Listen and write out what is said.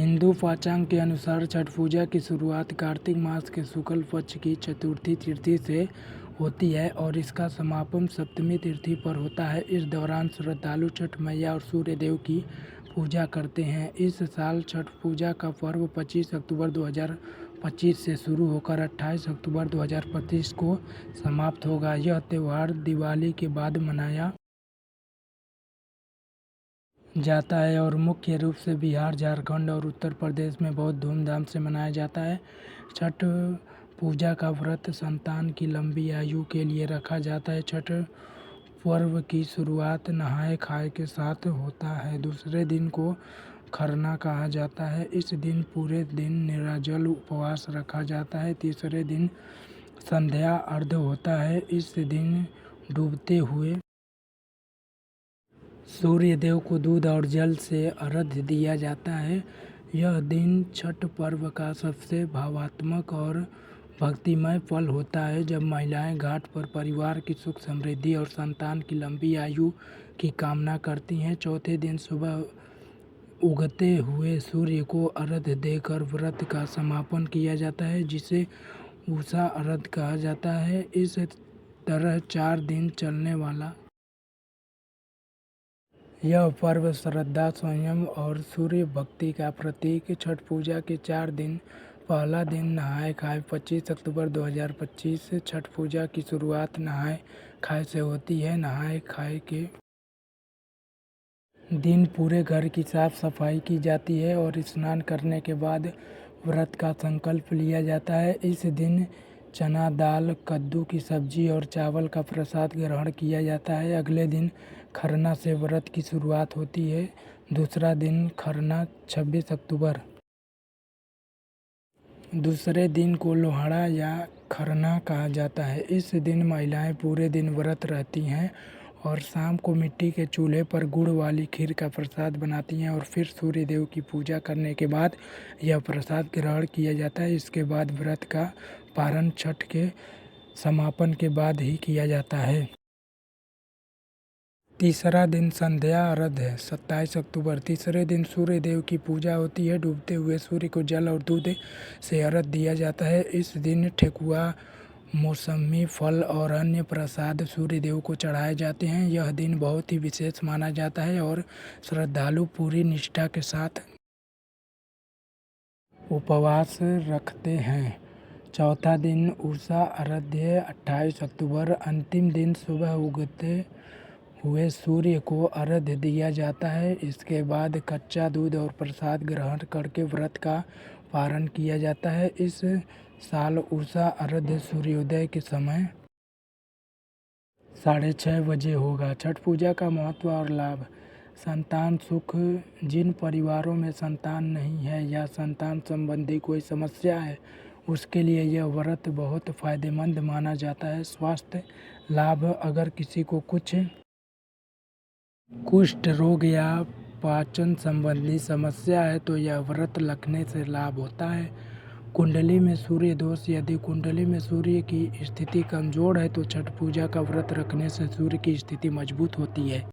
हिंदू पांचांग के अनुसार छठ पूजा की शुरुआत कार्तिक मास के शुक्ल पक्ष की चतुर्थी तिथि से होती है और इसका समापन सप्तमी तिथि पर होता है। इस दौरान श्रद्धालु छठ मैया और सूर्य देव की पूजा करते हैं। इस साल छठ पूजा का पर्व 25 अक्टूबर 2025 से शुरू होकर 28 अक्टूबर 2025 को समाप्त होगा। यह त्यौहार दिवाली के बाद मनाया जाता है और मुख्य रूप से बिहार, झारखंड और उत्तर प्रदेश में बहुत धूमधाम से मनाया जाता है। छठ पूजा का व्रत संतान की लंबी आयु के लिए रखा जाता है। छठ पर्व की शुरुआत नहाए खाए के साथ होता है। दूसरे दिन को खरना कहा जाता है। इस दिन पूरे दिन निर्जल उपवास रखा जाता है। तीसरे दिन संध्या अर्घ्य होता है। इस दिन डूबते हुए सूर्य देव को दूध और जल से अर्घ्य दिया जाता है। यह दिन छठ पर्व का सबसे भावात्मक और भक्तिमय पल होता है, जब महिलाएं घाट पर परिवार की सुख समृद्धि और संतान की लंबी आयु की कामना करती हैं। चौथे दिन सुबह उगते हुए सूर्य को अर्घ्य देकर व्रत का समापन किया जाता है, जिसे उषा अर्घ्य कहा जाता है। इस तरह 4 दिन चलने वाला यह पर्व श्रद्धा, संयम और सूर्य भक्ति का प्रतीक। छठ पूजा के 4 दिन। पहला दिन नहाए खाए 25 अक्टूबर 2025। छठ पूजा की शुरुआत नहाए खाए से होती है। नहाए खाए के दिन पूरे घर की साफ सफाई की जाती है और स्नान करने के बाद व्रत का संकल्प लिया जाता है। इस दिन चना दाल, कद्दू की सब्जी और चावल का प्रसाद ग्रहण किया जाता है। अगले दिन खरना से व्रत की शुरुआत होती है। दूसरा दिन खरना 26 अक्टूबर। दूसरे दिन को लोहाड़ा या खरना कहा जाता है। इस दिन महिलाएं पूरे दिन व्रत रहती हैं और शाम को मिट्टी के चूल्हे पर गुड़ वाली खीर का प्रसाद बनाती हैं और फिर सूर्य देव की पूजा करने के बाद यह प्रसाद ग्रहण किया जाता है। इसके बाद व्रत का पारण छठ के समापन के बाद ही किया जाता है। तीसरा दिन संध्या अर्घ्य है 27 अक्टूबर। तीसरे दिन सूर्य देव की पूजा होती है। डूबते हुए सूर्य को जल और दूध से अर्घ्य दिया जाता है। इस दिन ठेकुआ, मौसमी फल और अन्य प्रसाद सूर्य देव को चढ़ाए जाते हैं। यह दिन बहुत ही विशेष माना जाता है और श्रद्धालु पूरी निष्ठा के साथ उपवास रखते हैं। चौथा दिन उषा अर्घ्य 28 अक्टूबर। अंतिम दिन सुबह उगते हुए सूर्य को अर्घ्य दिया जाता है। इसके बाद कच्चा दूध और प्रसाद ग्रहण करके व्रत का पारण किया जाता है। इस साल उषा अर्घ्य सूर्योदय के समय 6:30 बजे होगा। छठ पूजा का महत्व और लाभ। संतान सुख। जिन परिवारों में संतान नहीं है या संतान संबंधी कोई समस्या है, उसके लिए यह व्रत बहुत फायदेमंद माना जाता है। स्वास्थ्य लाभ। अगर किसी को कुष्ठ रोग या पाचन संबंधी समस्या है तो यह व्रत रखने से लाभ होता है। कुंडली में सूर्य दोष। यदि कुंडली में सूर्य की स्थिति कमजोर है तो छठ पूजा का व्रत रखने से सूर्य की स्थिति मजबूत होती है।